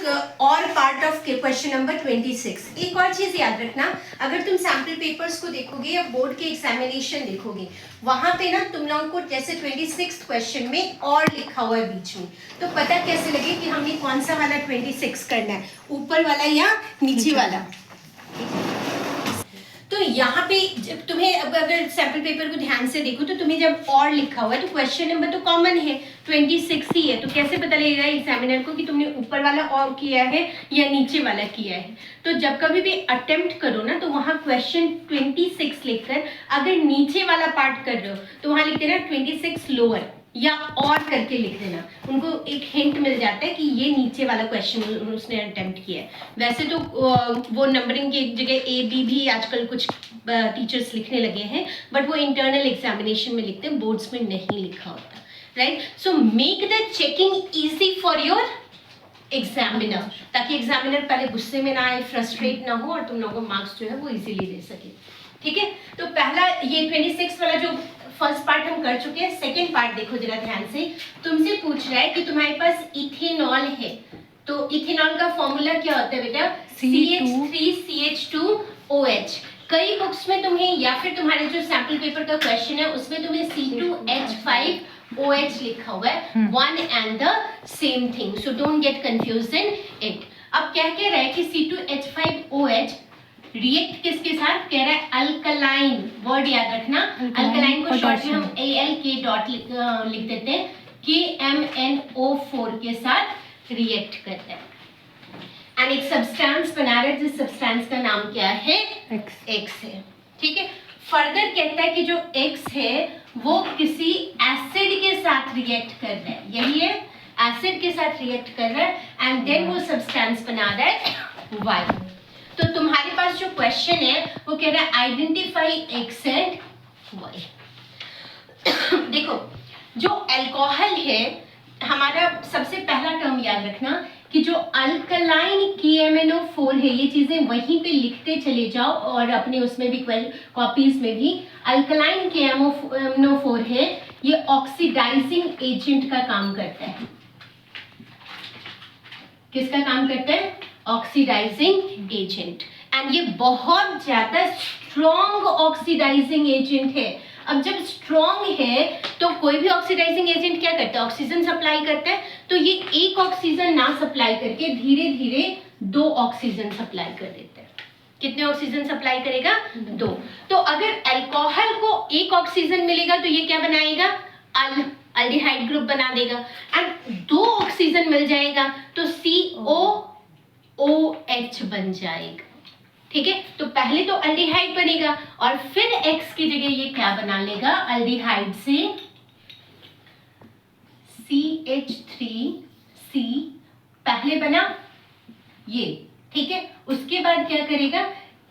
और part of question number 26। एक और चीज याद रखना, अगर तुम सैम्पल पेपर्स को देखोगे या बोर्ड के एग्जामिनेशन देखोगे, वहां पे ना तुम लोगों को जैसे 26 क्वेश्चन में और लिखा हुआ है बीच में, तो पता कैसे लगे कि हमने कौन सा वाला 26 करना है, ऊपर वाला या नीचे वाला। तो यहाँ पे जब तुम्हें अगर सैम्पल पेपर को ध्यान से देखो तो तुम्हें जब और लिखा हुआ है तो क्वेश्चन नंबर तो कॉमन है, 26 ही है, तो कैसे पता लगेगा एग्जामिनर को कि तुमने ऊपर वाला और किया है या नीचे वाला किया है। तो जब कभी भी अटेम्प्ट करो ना तो वहाँ क्वेश्चन 26 लिखकर अगर नीचे वाला पार्ट कर रहे हो तो वहाँ लिख देना 26 लोअर या और करके लिख देना, उनको एक हिंट मिल जाता है कि ये नीचे वाला क्वेश्चन उसने अटेम्प्ट किया है। वैसे तो वो नंबरिंग की जगह A B भी आजकल कुछ टीचर्स लिखने लगे हैं, बट वो इंटरनल एग्जामिनेशन में लिखते हैं, बोर्ड्स में नहीं लिखा होता, right. So make the checking easy for your examiner, ताकि एग्जामिनर पहले गुस्से में ना आए, फ्रस्ट्रेट ना हो और तुम लोगों को मार्क्स जो है वो इजीली दे सके, ठीक है। तो पहला ये 26 वाला जो फर्स्ट पार्ट हम कर चुके हैं, सेकंड पार्ट देखो जरा ध्यान से। तुमसे पूछ रहा है कि तुम्हारे पास इथेनॉल है, तो इथेनॉल का फॉर्मूला क्या होता है बेटा, CH3CH2OH। कई बुक्स में तुम्हें या फिर तुम्हारे जो सैम्पल पेपर का क्वेश्चन है उसमें तुम्हें C2H5OH लिखा हुआ है, one and the same thing, so don't get confuse in it. अब क्या कह रहा है कि C2H5OH रिएक्ट किसके साथ, कह रहा है अल्कलाइन, वर्ड याद रखना, अल्कलाइन को शॉर्ट में हम ALK डॉट लिख देते हैं, KMNO4 के साथ रिएक्ट करता है एंड एक सब्सटेंस बना रहा है जिस सब्सटेंस का नाम क्या है, X है, ठीक है। फर्दर कहता है कि जो X है वो किसी एसिड के साथ रिएक्ट कर रहा है, यही है, एसिड के साथ रिएक्ट कर रहा है एंड देन वो सब्सटेंस बना रहा है Y। तो तुम्हारे पास जो क्वेश्चन है वो कह रहा है आइडेंटिफाई X एंड Y। देखो जो अल्कोहल है, हमारा सबसे पहला टर्म याद रखना कि जो अल्कलाइन KMNO4 है, ये चीजें वहीं पे लिखते चले जाओ और अपने उसमें भी कॉपीज में भी, अल्कलाइन KMNO4 है, ये ऑक्सीडाइजिंग एजेंट का काम करता है। किसका काम करता है, ऑक्सीडाइजिंग एजेंट, एंड ये बहुत ज्यादा स्ट्रॉन्ग ऑक्सीडाइजिंग एजेंट है। अब जब स्ट्रॉन्ग है तो कोई भी ऑक्सीडाइजिंग एजेंट क्या करता है, ऑक्सीजन सप्लाई करता है, तो ये एक ऑक्सीजन ना सप्लाई करके धीरे धीरे 2 ऑक्सीजन सप्लाई कर देता है। कितने ऑक्सीजन सप्लाई करेगा, 2। तो अगर अल्कोहल को एक ऑक्सीजन मिलेगा तो ये क्या बनाएगा, अल्डिहाइड ग्रुप बना देगा, एंड 2 ऑक्सीजन मिल जाएगा तो COOH बन जाएगा, ठीक है। तो पहले तो अल्डिहाइड बनेगा और फिर X की जगह ये क्या बना लेगा, अल्डिहाइड से CH3C पहले बना ये, ठीक है। उसके बाद क्या करेगा,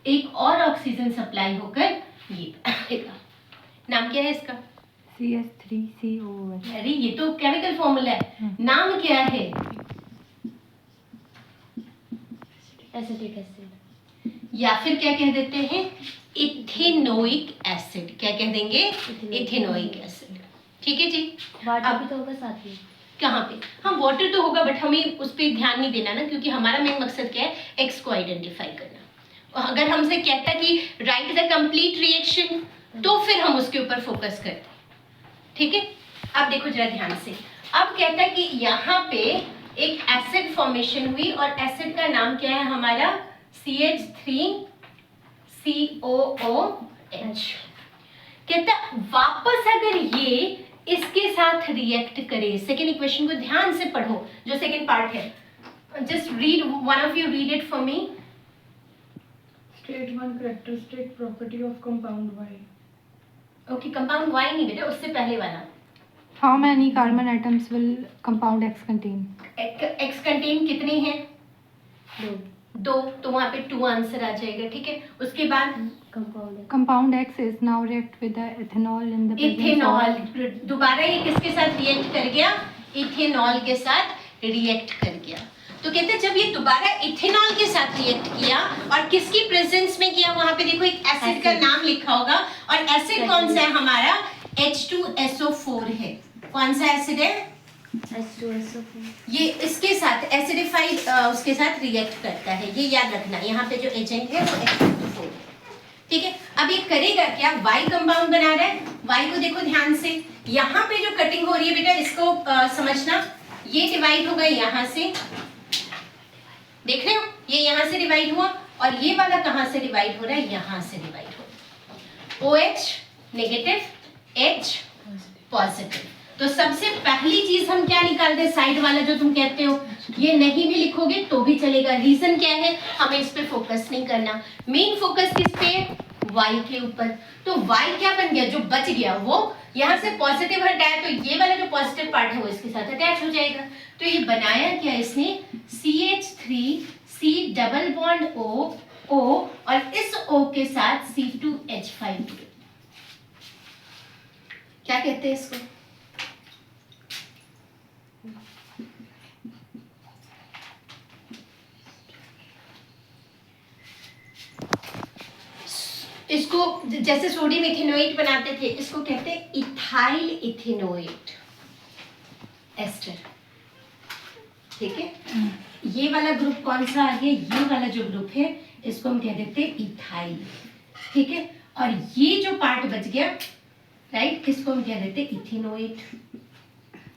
एक और ऑक्सीजन सप्लाई होकर ये बनेगा, नाम क्या है इसका, CH3COOH। अरे ये तो केमिकल फॉर्मूला है, नाम क्या है, एसिटिक एसिड, या फिर क्या कह देते हैं, इथेनोइक एसिड, क्या कह देंगे, इथेनोइक एसिड, ठीक है जी। वाटर भी तो होगा साथ में, कहाँ पे, हाँ वाटर तो होगा, बट हमें उस पर ध्यान नहीं देना ना, क्योंकि हमारा मेन मकसद क्या है, एक्स को आइडेंटिफाई करना। अगर हमसे कहता कि राइट द कंप्लीट रिएक्शन तो फिर हम उसके ऊपर फोकस करते, ठीक है। अब देखो जरा ध्यान से, अब कहता है कि यहाँ पे एक एसिड फॉर्मेशन हुई और एसिड का नाम क्या है हमारा, CH3COOH। कहता वापस अगर ये इसके साथ रिएक्ट करे, सेकेंड इक्वेशन को ध्यान से पढ़ो, जो सेकेंड पार्ट है, just read, one of you read it for me. State 1 characteristic property of compound Y. Okay, compound Y नहीं बेटा, उससे पहले वाला, How many carbon atoms will compound X contain? X contain कितने हैं, 2, तो वहां पे 2 आंसर आ जाएगा, ठीक है। उसके बाद Compound X is now react with the ethanol in the presence ethanol, of दोबारा ये किसके साथ रिएक्ट कर गया, इथेनॉल के साथ रिएक्ट कर गया। तो कहते हैं जब ये दोबारा इथेनॉल के साथ रिएक्ट किया और किसकी प्रेजेंस में किया, वहां पे देखो एक एसिड का नाम लिखा होगा, और एसिड कौन सा है हमारा, H2SO4 है। कौन सा एसिड है, H2SO4. ये इसके साथ एसिडिफाइड उसके साथ रिएक्ट करता है, ये याद रखना। यहाँ पे जो एजेंट है वो H2SO4 है, ठीक है। अब ये करेगा क्या, Y कंपाउंड बना रहा है। Y को देखो ध्यान से, यहाँ पे जो कटिंग हो रही है बेटा इसको समझना, ये डिवाइड होगा यहाँ से, देख रहे हो, ये यहाँ से डिवाइड हुआ, और ये वाला कहाँ से डिवाइड हो रहा है, यहाँ से डिवाइड हो रहा है। OH negative, H positive. तो सबसे पहली चीज हम क्या निकालते हैं, साइड वाला जो तुम कहते हो, ये नहीं भी लिखोगे तो भी चलेगा। रीजन क्या है, हमें इस पे फोकस नहीं करना, मेन फोकस किस पे है, Y के ऊपर। तो Y क्या बन गया, जो बच गया वो यहाँ से पॉजिटिव हटाया, तो ये वाला जो पॉजिटिव पार्ट है वो इसके साथ अटैच हो जाएगा। तो ये बनाया क्या इसने, CH3C डबल बॉन्ड O और इस O के साथ C2H5। क्या कहते हैं इसको, इसको जैसे सोडियम इथेनोएट बनाते थे, इसको कहते हैं इथाइल इथेनोएट एस्टर, ठीक है। ये वाला ग्रुप कौन सा आ गया, ये वाला जो ग्रुप है इसको हम कह देते हैं इथाइल, ठीक है। और ये जो पार्ट बच गया, राइट, किसको हम कह देते हैं इथेनोएट,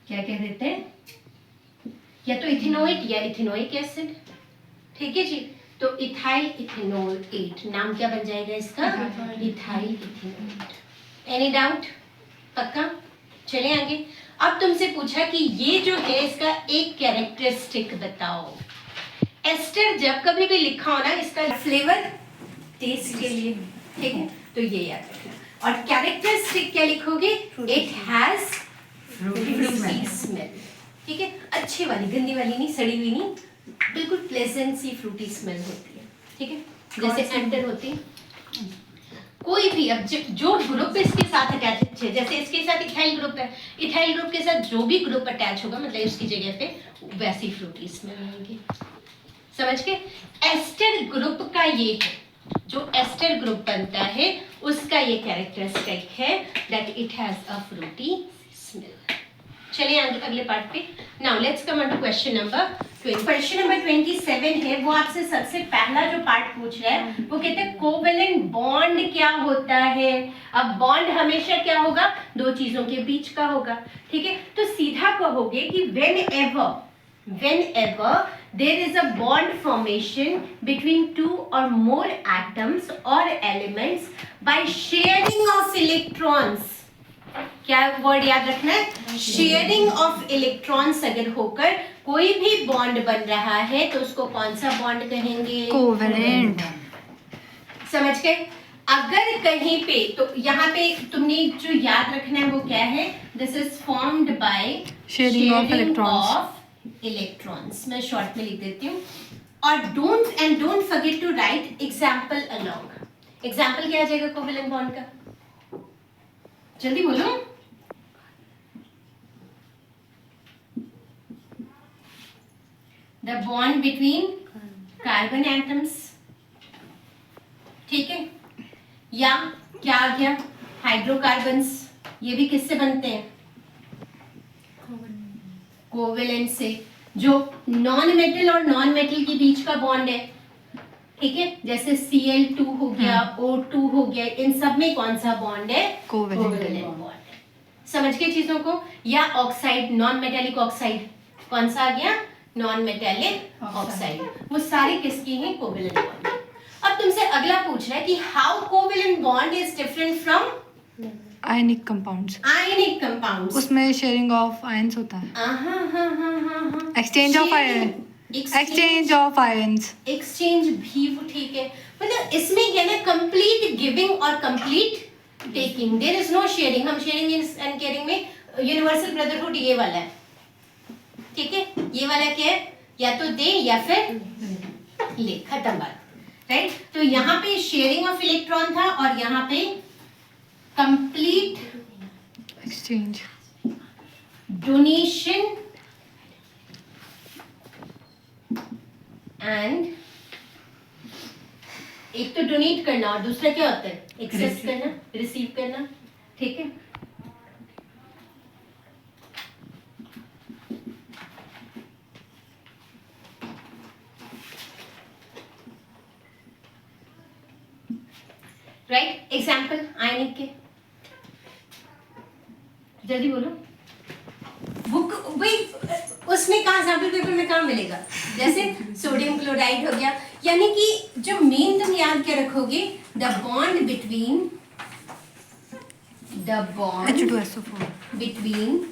क्या कह देते हैं, या तो इथेनोएट या इथेनोइक एसिड, ठीक है जी। तो इथाइल इथेनोएट नाम क्या बन जाएगा इसका, इथाइल इथेनोएट। एनी डाउट, पक्का, चले आगे। अब तुमसे पूछा कि ये जो है इसका एक कैरेक्टरिस्टिक बताओ। एस्टर जब कभी भी लिखा हो ना, इसका फ्लेवर टेस्ट के लिए, ठीक है, तो ये याद रखना। और कैरेक्टरिस्टिक क्या लिखोगे, इट हैज फ्रूटी स्मेल, ठीक है, अच्छी वाली, गंदी वाली नहीं, सड़ी हुई नहीं, बिल्कुल प्लेजेंट सी फ्रूटी स्मेल होती है, ठीक है, जैसे एंटर होती है। कोई भी अब जो ग्रुप इसके साथ अटैच है, जैसे इसके साथ इथाइल ग्रुप है, इथाइल ग्रुप के साथ जो भी ग्रुप अटैच होगा मतलब उसकी जगह पे वैसी फ्रूटी स्मेल आएगी, समझ के। एस्टर ग्रुप का ये है, जो एस्टर ग्रुप बनता है उसका ये कैरेक्टरिस्टिक है that it has a fruity smell. चलिए अगले पार्ट पे। Now let's come on to question number 20। Question number 27 है, वो आपसे सबसे पहला जो पार्ट पूछ रहा है वो कहते हैं कोवेलेंट बॉन्ड क्या होता है। अब बॉन्ड हमेशा क्या होगा, दो चीजों के बीच का होगा, ठीक है। तो सीधा कहोगे कि whenever there is a bond formation between two or more atoms or elements by sharing of electrons, क्या वर्ड याद रखना है, शेयरिंग ऑफ इलेक्ट्रॉन्स अगर होकर कोई भी बॉन्ड बन रहा है तो उसको कौन सा बॉन्ड कहेंगे, कोवेलेंट। समझ गए। अगर कहीं पे, तो यहाँ पे तुमने जो याद रखना है वो क्या है, this is formed by sharing of electrons. मैं शॉर्ट में लिख देती हूँ। और don't forget to write example along. Example क्या आ जाएगा कोवेलेंट बॉन्ड का, जल्दी बोलो। The bond between carbon atoms, ठीक है, या क्या आ गया, हाइड्रोकार्बन्स, ये भी किससे बनते हैं, कोवेलेंट से। जो नॉन मेटल और नॉन मेटल के बीच का बॉन्ड है, ठीक है, जैसे Cl2 हो गया, O2 हो गया, इन सब में कौन सा बॉन्ड है, कोवेलेंट बॉन्ड है। समझ के चीजों को। या ऑक्साइड, नॉन मेटेलिक ऑक्साइड, कौन सा आ गया, नॉन मेटेलिक ऑक्साइड, वो सारी किसकी हैं, कोवेलेंट बॉन्ड। अब तुमसे अगला पूछ रहा है कि how covalent bond is different from ionic compounds. Ionic compounds, उसमें शेयरिंग ऑफ आयंस होता है, exchange of ion, exchange of ions, exchange भी वो, ठीक है। मतलब इसमें क्या है, कंप्लीट गिविंग और complete taking, there is no sharing. हम शेयरिंग एंड केयरिंग में यूनिवर्सल ब्रदरहुड ये वाला है, ठीक है, ये वाला क्या है, या तो दे या फिर ले, खत्म बात, राइट। तो यहाँ पे शेयरिंग ऑफ इलेक्ट्रॉन था और यहाँ पे कंप्लीट एक्सचेंज, डोनेशन एंड, एक तो डोनेट करना और दूसरा क्या होता है, एक्सेप्ट करना, रिसीव करना, ठीक है। एग्जाम्पल आयनिक के, जल्दी बोलो। बुक भाई उसमें कहाँ सैम्पल पेपर में कहाँ मिलेगा? जैसे सोडियम क्लोराइड हो गया, यानी कि जो मेन तुम याद क्या रखोगे, the bond between H2SO4 between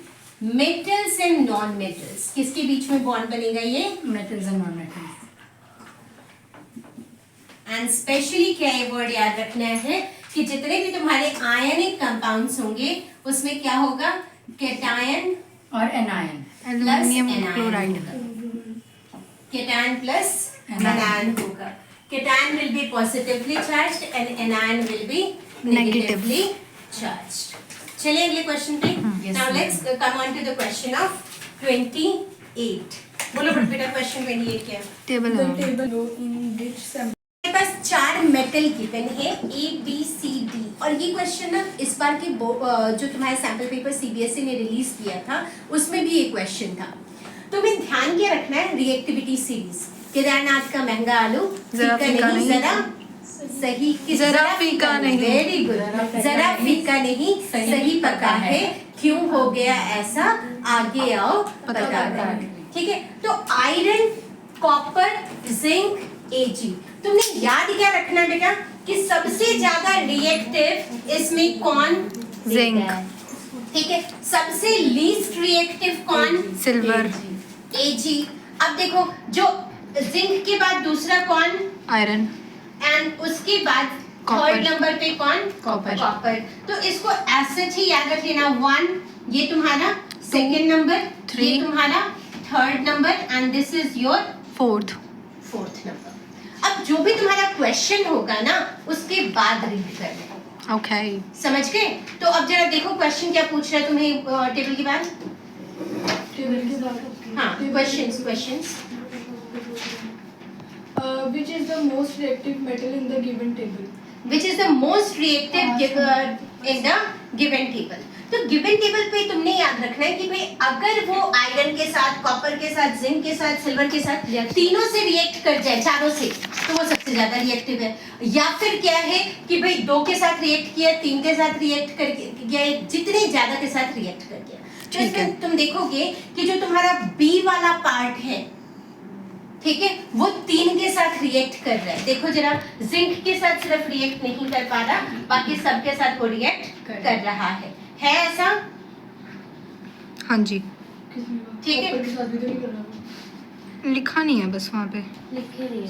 metals and non metals. किसके बीच में बॉन्ड बनेगा ये? Metals and non metals. And specially क्या ये वर्ड याद रखना है कि जितने भी तुम्हारे आयनिक कंपाउंड्स होंगे उसमें क्या होगा? कैटायन और anion. Aluminium anion chloride. Cation plus anion होगा। Cation will be positively charged and anion will be negatively charged. चलिए अगले क्वेश्चन पे। yes, now ma'am. Let's come on to the question of 28। बोलो बेटा क्वेश्चन 28 क्या है? Table The है। table below in which sample मेरे पास 4 मेटल गिवन है A B C D, और ये क्वेश्चन ना इस बार की जो तुम्हारे सैम्पल पेपर CBSE ने रिलीज किया था उसमें भी ये क्वेश्चन था। तुम्हें ध्यान क्या रखना है? Reactivity series. केदारनाथ का महंगा आलू जरा फीका नहीं। जरा सही जरा फीका नहीं। Very good. जरा फीका नहीं, सही पका है, क्यों हो गया ऐसा, आगे आओ पता करें। ठीक है, तो आयरन, कॉपर, जिंक, Ag, तुमने याद क्या रखना है बेटा कि सबसे ज्यादा रिएक्टिव इसमें कौन? जिंक। ठीक है, सबसे लीस्ट रिएक्टिव कौन? सिल्वर। Ag। अब देखो जो जिंक के बाद दूसरा कौन? आयरन। एंड उसके बाद Copper। थर्ड नंबर पे कौन? Copper। कॉपर। तो इसको ऐसे ही याद रख लेना। 1 ये तुम्हारा सेकेंड नंबर, 3 ये तुम्हारा third number and this is your fourth number. अब जो भी तुम्हारा क्वेश्चन होगा ना उसके बाद रीड करना। ओके। समझ गए? तो अब जरा देखो क्वेश्चन क्या पूछ रहा है तुम्हें टेबल के बाद। table के बाद हाँ, questions which is the most reactive metal in the given table? Which is the most reactive in the given table. तो गिवन टेबल पे तुमने याद रखना है कि भाई अगर वो आयरन के साथ, कॉपर के साथ, जिंक के साथ, सिल्वर के साथ तीनों से रिएक्ट कर जाए, चारों से, तो वो सबसे ज्यादा रिएक्टिव है। या फिर क्या है कि भाई 2 के साथ रिएक्ट किया, 3 के साथ रिएक्ट कर गया, जितने ज्यादा के साथ रिएक्ट कर गया। तो ठीक है। इसमें तुम देखोगे कि जो तुम्हारा बी वाला पार्ट है, ठीक है, वो 3 के साथ रिएक्ट कर रहा है। देखो जरा, जिंक के साथ सिर्फ रिएक्ट नहीं कर पा रहा, बाकी सबके साथ वो रिएक्ट कर रहा है ऐसा? हाँ जी। ठीक है। कॉपर के साथ भी तो नहीं कर रहा। लिखा नहीं है बस वहाँ पे। लिखे रही है।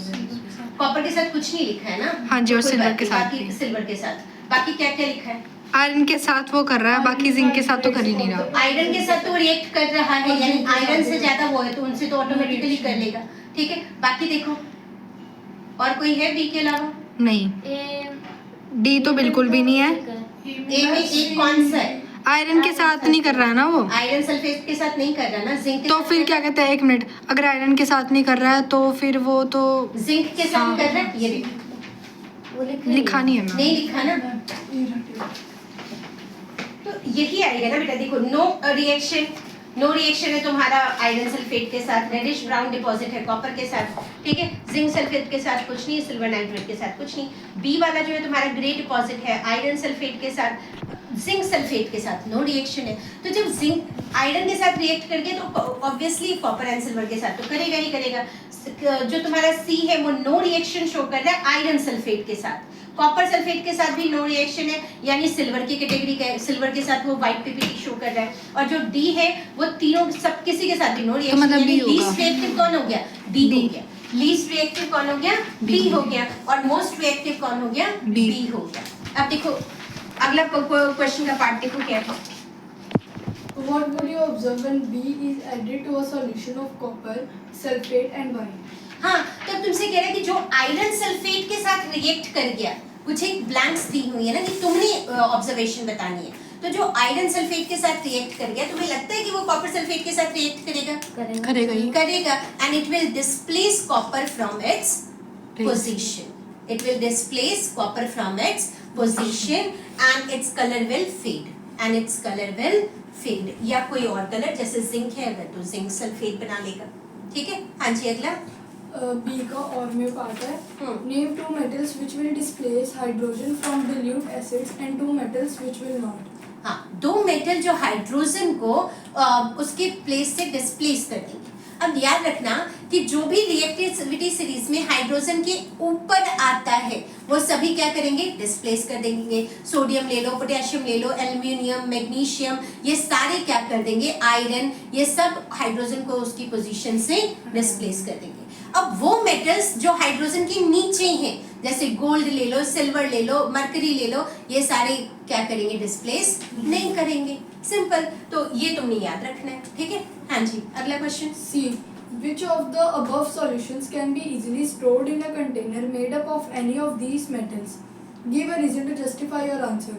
कॉपर के साथ कुछ नहीं लिखा है ना? हाँ जी, और कोई सिल्वर बात के नहीं, साथ बाकी भी। सिल्वर के साथ बाकी क्या क्या लिखा है? आयरन के साथ वो कर रहा है, बाकी जिंक के साथ तो कर ही नहीं रहा। आयरन के साथ तो रिएक्ट कर रहा है, यानी आयरन से ज्यादा वो है तो उनसे तो ऑटोमेटिकली कर लेगा। ठीक है, बाकी देखो और कोई है बी के अलावा? नहीं। डी तो बिल्कुल भी नहीं है। ए में एक कौन सा है? आयरन के साथ नहीं कर रहा है ना वो। आयरन सल्फेट के साथ नहीं कर रहा ना, जिंक के तो साथ फिर क्या कहते हैं, 1 मिनट, अगर आयरन के साथ नहीं कर रहा है तो फिर वो तो जिंक के साथ हाँ। कर रहा है। ये देखो वो लिखा नहीं है मैम। नहीं लिखा ना, तो यही आएगा ना बेटा। देखो नो रिएक्शन है तुम्हारा आयरन सल्फेट के साथ, रेडिश ब्राउन डिपॉजिट है कॉपर के साथ, ठीक है, जिंक सल्फेट के साथ कुछ नहीं, सिल्वर नाइट्रेट के साथ कुछ नहीं। बी वाला जो है तुम्हारा ग्रे डिपॉजिट है आयरन सल्फेट के साथ, जिंक सल्फेट के साथ नो रिएक्शन है। तो जब जिंक आयरन के साथ रिएक्ट करके तो ऑब्वियसली कॉपर एंड सिल्वर के साथ तो करेगा ही करेगा। जो तुम्हारा सी है वो नो रिएक्शन शो कर रहा है आयरन सल्फेट के साथ, कॉपर सल्फेट के साथ भी नो रिएक्शन है, यानी सिल्वर की कैटेगरी का, सिल्वर के साथ वो व्हाइट पीपीटी शो कर रहा है। और जो डी है वो तीनों सब किसी के साथ भी नो रिएक्शन, मतलब यानी B होगा। लीस्ट रिएक्टिव कौन हो गया? डी हो गया। लीस्ट रिएक्टिव कौन हो गया? बी हो गया। और मोस्ट रिएक्टिव कौन हो गया? B बी हो गया। अब देखो अगला क्वेश्चन का पार्ट देखो क्या है। What would you observe when B is added to a solution of copper, sulfate and wine? हाँ, तो अब तुमसे कह रहा है कि जो आयरन सल्फेट के साथ रिएक्ट कर गया, कुछ एक ब्लैंक्स दी हुई है ना कि तुमने ऑब्जर्वेशन बतानी है। तो जो आयरन सल्फेट के साथ रिएक्ट कर गया, तुम्हें लगता है कि वो कॉपर सल्फेट के साथ रिएक्ट करेगा? करेगा ही। करेगा, and it will displace copper from its position. It will displace copper from its position and its colour will fade, या कोई और कलर, जैसे जिंक है अगर तो जिंक सल्फेट बना लेगा। ठीक है, हाँ जी अगला। बी का और में पार्ट है. Name two metals which will displace hydrogen from dilute acids and two metals which will not. हाँ, दो मेटल जो हाइड्रोजन को उसके प्लेस से डिस्प्लेस कर देंगे. अब याद रखना कि जो भी रिएक्टिविटी सीरीज में हाइड्रोजन के ऊपर आता है वो सभी क्या करेंगे, डिस्प्लेस कर देंगे. सोडियम ले लो, पोटेशियम ले लो, एल्यूमिनियम, मैग्नीशियम, ये सारे क्या कर देंगे, आयरन, ये सब हाइड्रोजन को उसकी पोजीशन से डिस्प्लेस कर देंगे. अब वो मेटल्स जो हाइड्रोजन के नीचे हैं, जैसे गोल्ड ले लो, सिल्वर ले लो, मरकरी ले लो, ये सारे क्या करेंगे, डिस्प्लेस नहीं करेंगे. सिंपल. तो ये तुमने याद रखना है. ठीक है. हाँ जी, अगला question. C. Which of the above solutions can be easily stored in a container made up of any of these metals? Give a reason to justify your answer.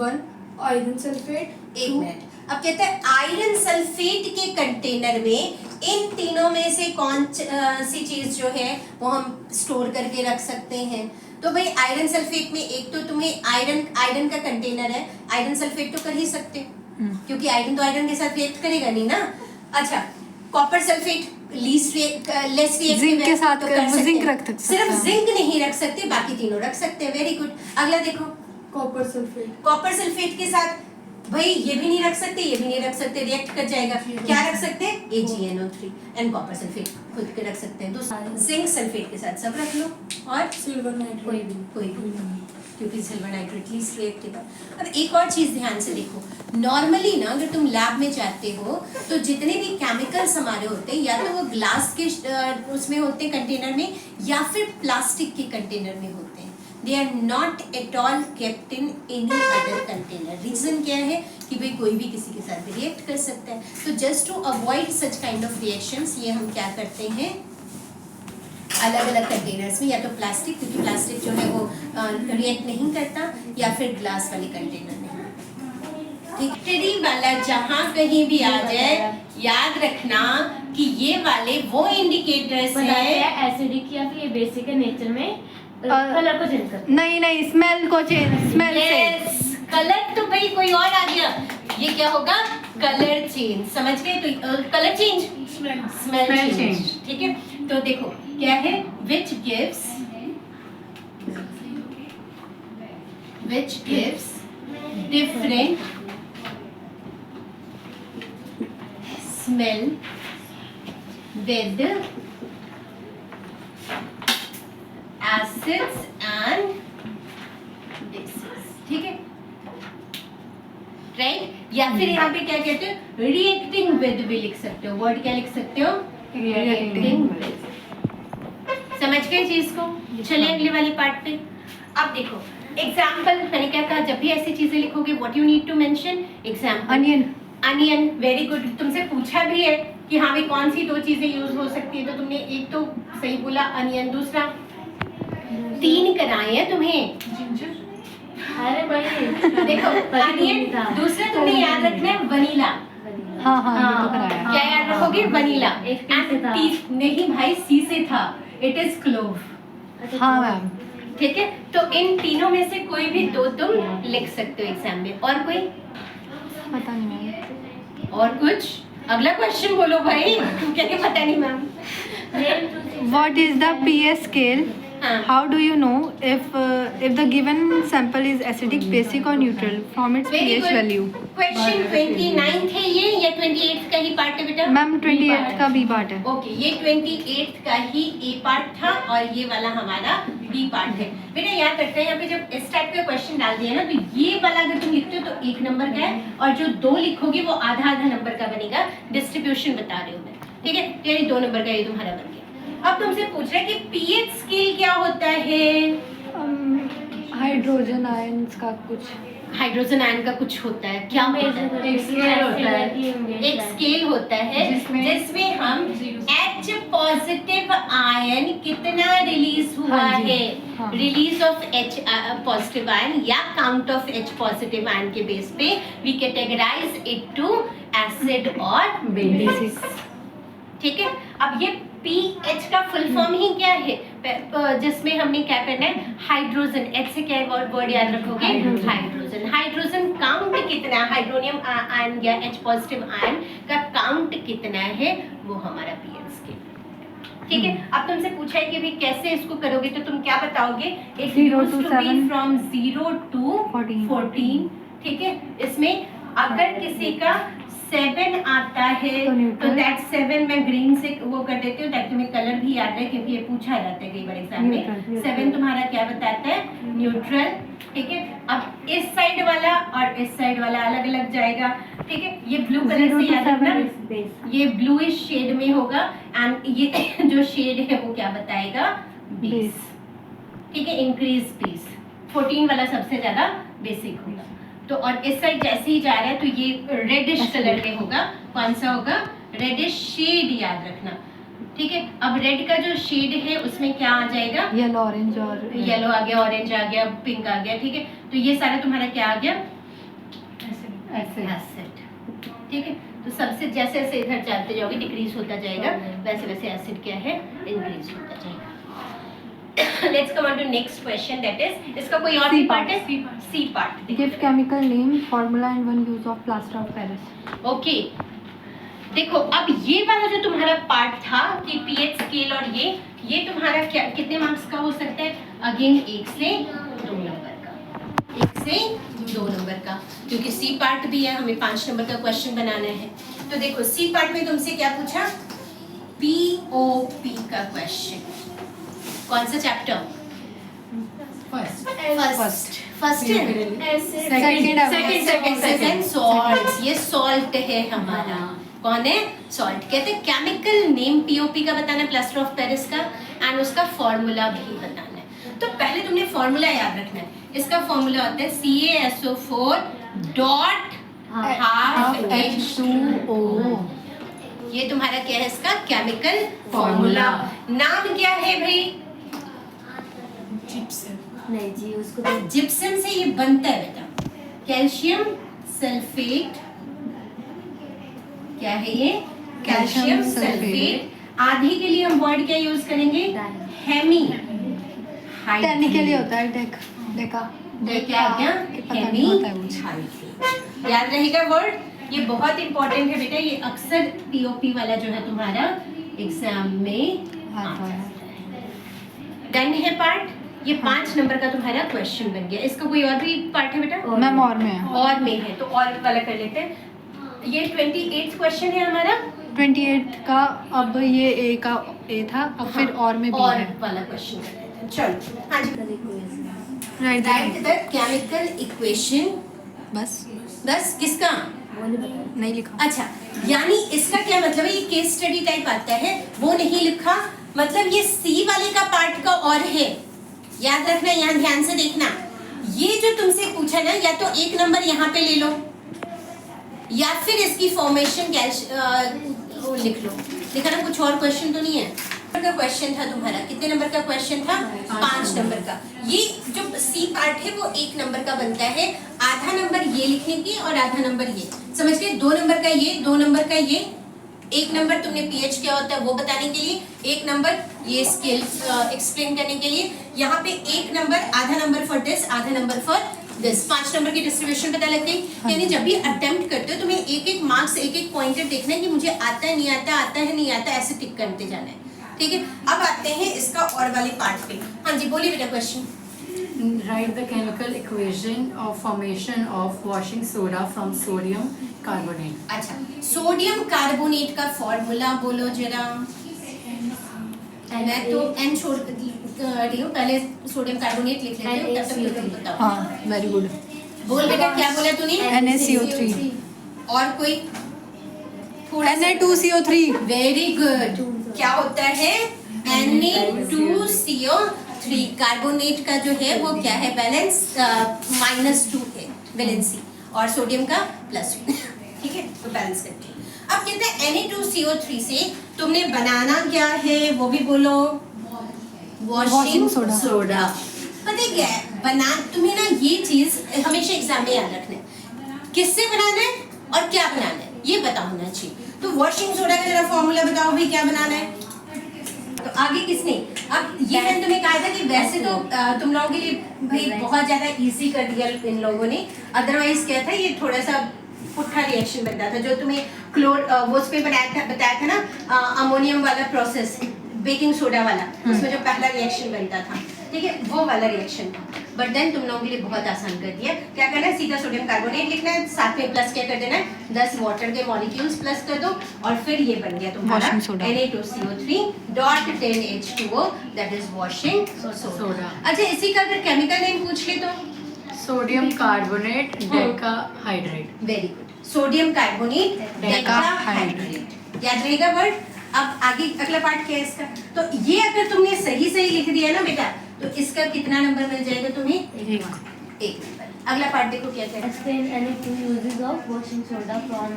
1. Iron sulfate. एक मिनट. अब कहते हैं iron sulphate के container में इन तीनों में से कौन सी चीज जो है वो हम स्टोर करके रख सकते हैं. तो भाई आयरन सल्फेट में एक तो तुम्हें आयरन का कंटेनर है, आयरन सल्फेट तो कर ही सकते हो क्योंकि आयरन तो आयरन के साथ रिएक्ट करेगा नहीं ना. अच्छा, copper sulphate less reactive zinc के साथ तो कर सकते जिंक हैं. रख सकते सिर्फ हैं. जिंक नहीं रख सकते, बाकी तीनों रख सकते हैं. Very good. अगला देखो. Copper sulfate. कॉपर सल्फेट के साथ भाई ये भी नहीं रख सकते, ये भी नहीं रख सकते, रिएक्ट कर जाएगा. क्या रख सकते हैं, AgNO3 एंड कॉपर सल्फेट खुद के रख सकते हैं. दूसरा जिंक सल्फेट के साथ सब रख लो. और Silver nitrate. कोई भी क्योंकि सिल्वर नाइट्रेट लीस्ट रिएक्टिव है. अब एक और चीज ध्यान से देखो. नॉर्मली ना अगर तुम लैब में जाते हो तो जितने भी केमिकल्स हमारे होते हैं या तो वो ग्लास के उसमें होते हैं कंटेनर में या फिर प्लास्टिक के कंटेनर में होते हैं. They are not at all kept in any other container. Reason क्या है कि भाई कोई भी किसी के साथ भी रिएक्ट कर सकता है. तो just to avoid such kind of reactions ये हम क्या करते हैं, अलग अलग कंटेनर्स में, या तो प्लास्टिक क्योंकि प्लास्टिक जो है वो रिएक्ट नहीं करता, या फिर ग्लास वाले कंटेनर में. ठीक. वाला जहाँ कहीं भी आ जाए याद रखना कि ये वाले वो इंडिकेटर्स हैं. एसिडिक या फिर ये बेसिक है नेचर में कलर को चेंज करते नहीं, स्मेल को चेंज, स्मेल से. कलर तो भाई कोई और आ गया, ये क्या होगा, कलर चेंज. समझ गए. तो कलर चेंज, स्मेल चेंज. ठीक है. तो देखो क्या है, which gives different smell with acids and bases. ठीक है. राइट. या फिर यहाँ पे क्या कहते हो, रिएक्टिंग विद भी लिख सकते हो. वर्ड क्या लिख सकते हो, रिएक्टिंग विद. समझ गए चीज को. चलिए अगले वाले पार्ट पे. अब देखो एग्जाम्पल, मैंने क्या कहा, जब भी ऐसी चीजें लिखोगे what you need to mention example. Onion. Very good. तुमसे पूछा भी है कि हाँ भाई कौन सी दो चीजें यूज हो सकती है, तो तुमने एक तो सही बोला अनियन, दूसरा 3 कराए हैं तुम्हें. अरे भाई देखो अनियन, दूसरा तुमने याद रखना है वनीला. हाँ ये तो कराया. क्या याद रखोगे, वनीला. एक P से था. नहीं भाई, C से था. It is clove. हाँ मैम. ठीक है. तो इन तीनों में से कोई भी दो तुम लिख सकते हो एग्जाम में. और कोई, पता नहीं मैम. और कुछ. अगला क्वेश्चन बोलो भाई. क्या पता नहीं ma'am. What is the pH scale? हाँ. How do you know if the given sample is acidic, basic or neutral from its Very pH good. value? Question 29 है ये या 28 का ही पार्ट है बेटा. मैम 28 का B पार्ट है. ओके, ये 28 का ही A पार्ट था और ये वाला हमारा B पार्ट है. बेटा याद रखना है यहाँ पे जब इस टाइप का क्वेश्चन डाल दिया ना, तो ये वाला अगर तुम लिखते हो तो 1 नंबर का है और जो 2 लिखोगे वो आधा नंबर का बनेगा. डिस्ट्रीब्यूशन बता रही हूँ मैं. ठीक है. यानी 2 नंबर का ये तुम्हारा बन गया. अब तुमसे पूछ रहा है कि पीएच स्केल क्या होता है. हाइड्रोजन आयंस का कुछ, हाइड्रोजन आयन का कुछ होता है. क्या होता है, एक स्केल होता है. एक स्केल होता है जिसमें हम H पॉजिटिव आयन कितना रिलीज हुआ हाँ जी, है, हाँ. Release of H positive ion या count of H positive ion के बेस पे we categorise it to acid और बेसिस. ठीक है. अब ये पीएच का फुल फॉर्म ही क्या है, जिसमें हमने क्या करना है, हाइड्रोजन. एच से क्या वर्ड याद रखोगे, हाइड्रोजन. हाइड्रोजन काउंट कितना है, हाइड्रोनियम आयन या एच पॉजिटिव आयन का काउंट कितना है, वो हमारा पीएच स्केल. ठीक है। अब तुमसे पूछा है कि भाई कैसे इसको करोगे, तो तुम क्या बताओगे? It 0 used to to be 7 from 0 to 14. 14, ठीक है। इसमें अगर किसी का 7 आता है तो तो neutral. दैट 7 मैं ग्रीन से वो कर देती हूँ ताकि तुम्हें कलर भी याद रहे, क्योंकि ये पूछा जाता है कई बार एग्जाम में। Neutral. 7 तुम्हारा क्या बताता है? न्यूट्रल, ठीक है। अब इस साइड वाला और इस साइड वाला अलग अलग जाएगा, ठीक है। ये ब्लू कलर 0 से to याद रखना, 7 बेस। ये ब्लूइश शेड में होगा एंड ये जो शेड है वो क्या बताएगा? Base, base. ठीक है। इंक्रीज बेस 14 वाला सबसे ज्यादा बेसिक होगा। तो और इस साइड जैसे ही जा रहा है तो ये रेडिश कलर में होगा। कौन सा होगा? रेडिश शेड, याद रखना, ठीक है। अब रेड का जो शेड है उसमें क्या आ जाएगा? येलो, ऑरेंज और येलो आ गया, ऑरेंज आ गया, पिंक आ गया, ठीक है। तो ये सारा तुम्हारा क्या आ गया? एसिड, ठीक है। तो सबसे जैसे जैसे इधर चलते जाओगे डिक्रीज होता जाएगा, वैसे वैसे एसिड क्या है? इंक्रीज होता जाएगा। Let's come on to next question, that is, इसका कोई और C भी पार्ट part. है? C part. Give chemical name, formula and one use of plaster of Paris. Okay, देखो अब ये वाला जो तुम्हारा पार्ट था कि पीएच स्केल और ये तुम्हारा क्या कितने मार्क्स का हो सकता है? अगेन 1 से 2 नंबर का, 1 से 2 नंबर का, क्योंकि सी पार्ट भी है, हमें 5 नंबर का क्वेश्चन बनाना है। तो देखो सी पार्ट में तुमसे क्या पूछा? पीओपी का क्वेश्चन। कौन सा चैप्टर? First second salt. ये सॉल्ट है हमारा। कौन है? सॉल्ट। कहते हैं केमिकल नेम पीओपी का बताना है, प्लास्टर ऑफ पेरिस का, एंड उसका फॉर्मूला भी बताना है। तो पहले तुमने फॉर्मूला याद रखना है। इसका फॉर्मूला होता है CaSO4 डॉट हाफ H2O। ये तुम्हारा क्या है? इसका केमिकल फॉर्मूला। नाम क्या है भाई? नहीं जी, उसको तो जिप्सम से ये बनता है बेटा, कैल्शियम सल्फेट। क्या है ये? Calcium sulphate. आधी के लिए हम वर्ड क्या यूज करेंगे? हेमी टेक्निकली होता है डेका क्या आ गया? पता नहीं होता है मुझे. हेमी। याद रहेगा वर्ड, ये बहुत इंपॉर्टेंट है बेटा। ये अक्सर पीओपी वाला जो है तुम्हारा एग्जाम में आता है। डन है पार्ट। ये 5 नंबर का तुम्हारा क्वेश्चन बन गया। इसका कोई और भी पार्ट है बेटा? मैम और में है. और में है तो और वाला कर लेते हैं। ये 28th क्वेश्चन है हमारा। 28 का, अब ये ए का ए था, अब फिर और में बी और है. वाला क्वेश्चन कर लेते हैं। चलो, हाँ जी। Right. Write the chemical equation. बस बस किसका? नहीं लिखा. अच्छा, यानी इसका क्या मतलब है? ये केस स्टडी टाइप आता है, वो नहीं लिखा, मतलब ये सी वाले का पार्ट का और है। याद रखना, यहाँ ध्यान से देखना। ये जो तुमसे पूछा ना, या तो 1 नंबर यहाँ पे ले लो या फिर इसकी फॉर्मेशन लिख लो। देखा ना, कुछ और क्वेश्चन तो नहीं है। का क्वेश्चन था तुम्हारा, कितने नंबर का क्वेश्चन था? 5 नंबर का। ये जो सी पार्ट है वो 1 नंबर का बनता है। आधा नंबर ये लिखने की और आधा नंबर ये, समझ गए? 2 नंबर का ये, 2 नंबर का ये, 1 नंबर तुमने पीएच क्या होता है वो बताने के लिए, 1 नंबर ये स्केल एक्सप्लेन करने के लिए। यहाँ पे 1 नंबर, आधा नंबर फॉर दिस, आधा नंबर फॉर दिस। 5 नंबर की डिस्ट्रीब्यूशन पता लग गई। यानी जब भी अटेम्प्ट करते हो तुम्हें एक मार्क्स, एक पॉइंटर देखना है कि मुझे आता है नहीं आता, आता है नहीं आता, ऐसे टिक करते जाना है। ठीक है, अब आते हैं इसका और वाले पार्ट पे। हाँ जी, बोलिए बेटा question. Write the chemical equation of formation of washing soda from sodium carbonate. अच्छा, सोडियम कार्बोनेट का फॉर्मूला बोलो जरा। मैं तो एन छोड़ रही हूँ, पहले सोडियम कार्बोनेट लिख लेती हूँ, तब तक तुम बताओ। हाँ, वेरी गुड. बोल बेटा, क्या बोला तूने? NaCO3. और कोई? Na2CO3. Very good. क्या होता है? Na2CO3। कार्बोनेट का जो है वो क्या है? बैलेंस -2 है वैलेंसी, और सोडियम का +2। ठीक है, तो बैलेंस करते हैं। अब कहते हैं Na2CO3 से तुमने बनाना क्या है वो भी बोलो। Washing soda. सोडा। पता है क्या है? तुम्हें ना ये चीज हमेशा एग्जाम में याद रखना है, किससे बनाना है और क्या बनाना है, ये पता होना चाहिए। तो वॉशिंग सोडा का जरा फॉर्मूला बताओ भाई, क्या बनाना है? तो आगे किसने? अब ये मैंने तुम्हें कहा था कि वैसे तो तुम लोगों के लिए भाई बहुत ज्यादा इजी कर दिया इन लोगों ने, अदरवाइज क्या था, ये थोड़ा सा पुट्ठा रिएक्शन बनता था। जो तुम्हें क्लोर वो उस पे बताया था ना, अमोनियम वाला प्रोसेस, बेकिंग सोडा वाला, उसमें जो पहला रिएक्शन बनता था, ठीक है, वो वाला रिएक्शन था। बट देन तुम लोगों के लिए बहुत आसान कर दिया। क्या करना है, सीधा सोडियम कार्बोनेट लिखना है, साथ में प्लस क्या कर देना है, 10 वाटर के मॉलिक्यूल्स प्लस कर दो, और फिर ये बन गया तुम्हारा Washing soda. Na2CO3.10H2O, that is washing soda. अच्छा, इसी का अगर केमिकल नेम पूछ ले तो? Sodium carbonate decahydrate. Very good, sodium carbonate decahydrate, याद रहेगा वर्ड। अब आगे अगला पार्ट क्या है इसका, तो ये अगर तुमने सही सही लिख दिया ना बेटा, तो इसका कितना नंबर मिल जाएगा तुम्हें? 1 नंबर। अगला पार्ट देखो क्या कहता है। Explain any two uses of washing soda from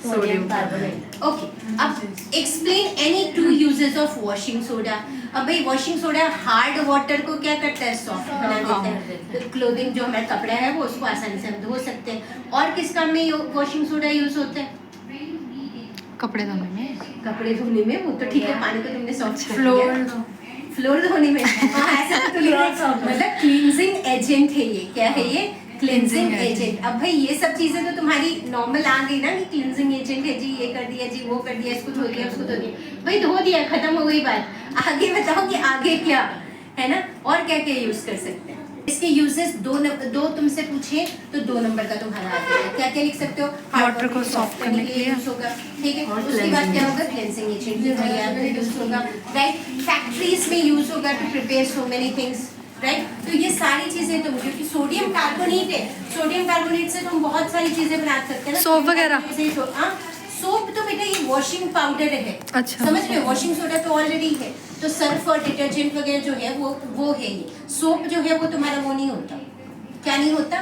Sodium sodium carbonate. Okay, अब explain any 2 uses of washing soda. अब भाई वॉशिंग सोडा हार्ड वाटर को क्या करता है, सॉफ्ट बना देता है। तो क्लोथिंग जो हमारा कपड़ा है वो उसको आसानी से हम धो सकते हैं। और किस काम में वॉशिंग सोडा यूज होता है? कपड़े धोने में। कपड़े धोने में, वो तो ठीक है, पानी को तुमने सॉफ्ट कर Floor. दिया। फ्लोर धोने में, हाँ ऐसा तो लिखा है, मतलब क्लींजिंग एजेंट है ये। क्या है ये? Cleansing agent. अब भाई ये सब चीजें तो तुम्हारी नॉर्मल आ गई ना, कि क्लींजिंग एजेंट है जी, ये कर दिया जी, वो कर दिया, इसको धो दिया, उसको धो दिया, भाई धो दिया, खत्म हो गई बात। आगे बताओ कि आगे क्या है ना, और क्या क्या यूज कर सकते हैं। इसके यूजेस दो तुमसे पूछे तो 2 नंबर का तुम्हारा आ जाएगा। क्या क्या लिख सकते हो? वाटर को सॉफ्ट करने के लिए यूज होगा, ठीक है। और उसके बाद क्या होगा? क्लेंजिंग एजेंट यूज होगा, राइट। फैक्ट्रीज में यूज होगा to prepare so many things, right. तो ये सारी चीजें तुम, क्योंकि सोडियम कार्बोनेट है, सोडियम कार्बोनेट से तुम बहुत सारी चीजें बना सकते हैं ना, सोप वगैरह। सोप तो बेटा ये वॉशिंग पाउडर है, अच्छा। समझ रहे हो, वॉशिंग सोडा तो ऑलरेडी है, तो सर्फ और डिटर्जेंट वगैरह जो है वो है ये। सोप जो है वो तुम्हारा वो नहीं होता, क्या नहीं होता,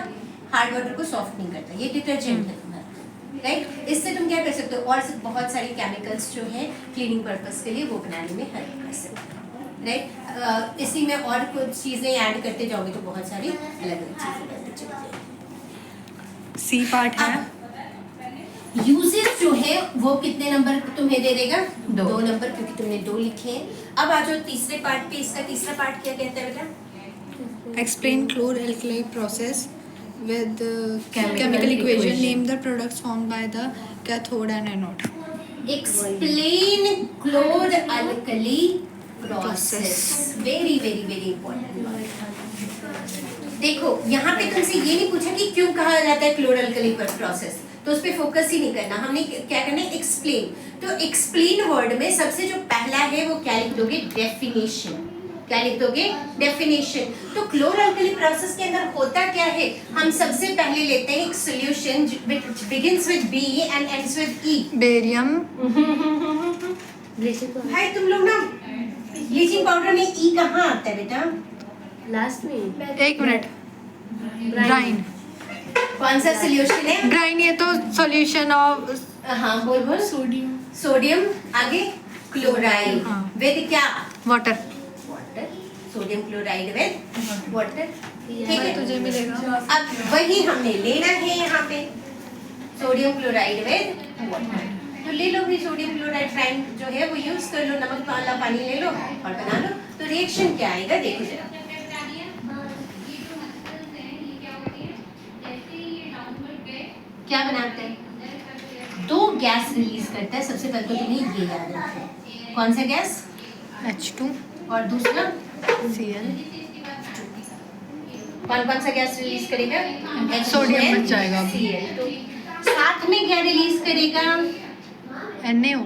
हार्ड वाटर को सॉफ्ट नहीं करता, ये डिटर्जेंट है तुम्हारा, राइट। इससे तुम क्या कर सकते हो, और बहुत सारी केमिकल्स जो है क्लीनिंग पर्पस के लिए वो बनाने में हेल्प कर सकते हो, राइट। इसी में और कुछ चीज़ें ऐड करते जाओगे तो बहुत सारी अलग अलग चीज़ें बनती चली जाएगी। सी पार्ट है। यूजेस जो है वो कितने नंबर तुम्हें दे देगा? 2 2 नंबर, क्योंकि तुमने 2 लिखे हैं। अब आ जाओ तीसरे पार्ट पे। इसका तीसरा पार्ट क्या कहता है बेटा? Explain chlor-alkali process with Chemical chemical equation. equation. Name the products formed by the cathode and anode. Explain क्लोर alkali process. Very very very important. देखो यहाँ पे तुमसे ये नहीं पूछा कि क्यों कहा जाता है क्लोर अल्कली प्रोसेस, तो उस पर फोकस ही नहीं करना, हमने क्या करना है, एक्सप्लेन। तो एक्सप्लेन वर्ड में सबसे जो पहला है वो क्या लिख दोगे? डेफिनेशन। क्या लिख दोगे? डेफिनेशन। तो क्लोर अल्कली प्रोसेस के अंदर होता क्या है, हम सबसे पहले लेते हैं एक solution which begins with B and ends with E. Barium. Bleaching powder. भाई तुम लोग ना, ब्लीचिंग पाउडर में ई कहाँ आता है बेटा? Last में. 1 मिनट। Brine. कौन सा सॉल्यूशन है? Brine ये तो solution of हाँ बोल। सोडियम आगे क्लोराइड हाँ। विद क्या? water. Water. Sodium chloride with water, ठीक है। तुझे मिलेगा। अब वही हमने लेना है यहाँ पे, सोडियम क्लोराइड विद वाटर। तो ले लो भी सोडियम क्लोराइड ब्राइन जो है वो यूज कर लो, नमक वाला पानी ले लो और बना लो। तो रिएक्शन क्या आएगा देखो जरा। क्या बनाते हैं? 2 गैस रिलीज करता है। सबसे पहले तो तुम्हें ये याद रखना है, कौन सा गैस? H2. और दूसरा Cl. कौन कौन सा गैस रिलीज करेगा? सोडियम बच जाएगा। Cl। तो साथ में क्या रिलीज करेगा? NaO.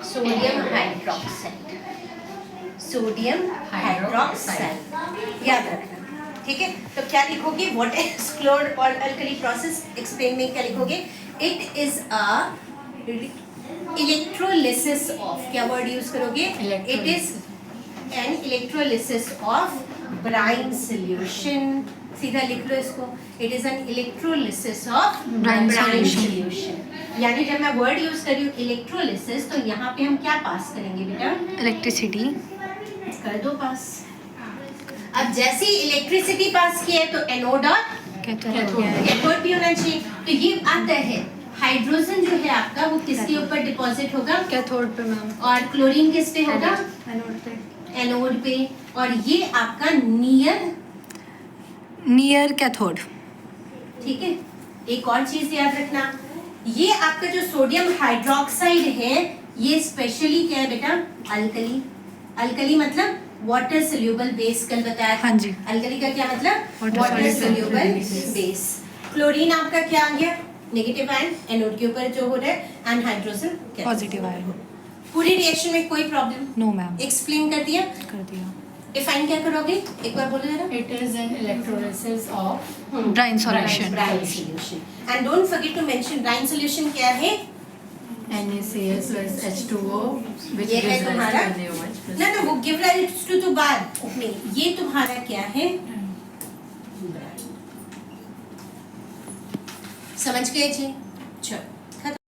Sodium hydroxide. Sodium hydroxide याद रखना, ठीक है। तो क्या लिखोगे? व्हाट इज क्लोर और अल्कली प्रोसेस? एक्सप्लेन में क्या लिखोगे? It is a electrolysis of, क्या वर्ड यूज करोगे? It is an electrolysis of brine solution. सीधा लिख लो इसको, it is an electrolysis of Brine brine solution. Solution. यानी जब मैं वर्ड यूज कर रही हूँ इलेक्ट्रोलिसिस, तो यहाँ पे हम क्या पास करेंगे बेटा? Electricity. कर दो पास। अब जैसे ही इलेक्ट्रिसिटी पास किया है तो एनोड और कैथोड भी होना चाहिए। तो ये आता है हाइड्रोजन जो है आपका वो किसके ऊपर डिपॉजिट होगा? कैथोड पे मैम। और क्लोरीन किस पे होगा? एनोड पे। एनोड पे। और ये आपका नियर कैथोड। ठीक है। एक और चीज याद रखना, ये आपका जो सोडियम हाइड्रोक्साइड है ये स्पेशली क्या है बेटा, अल्कली। अल्कली मतलब वाटर सोल्यूबल बेस, कल बताया था। हाँ जी। अल्कली का क्या मतलब, Water water soluble soluble base। Base. Chlorine आपका क्या आ गया, नेगेटिव आयन एनोड के ऊपर जो हो रहा है, एंड हाइड्रोजन पॉजिटिव आयन। पूरी रिएक्शन में कोई प्रॉब्लम, नो मैम, एक्सप्लेन कर दिया। कर दिया। डिफाइन क्या करोगे, एक बार बोलो जरा। It is an electrolysis of Brine solution। Brine solution. And don't forget to mention brine solution क्या है, NaCl plus H2O, which ये है gives rise तुम्हारा, to NaOH plus ना वो गिव राइज टू बाद में, ये तुम्हारा क्या है, समझ गए जी।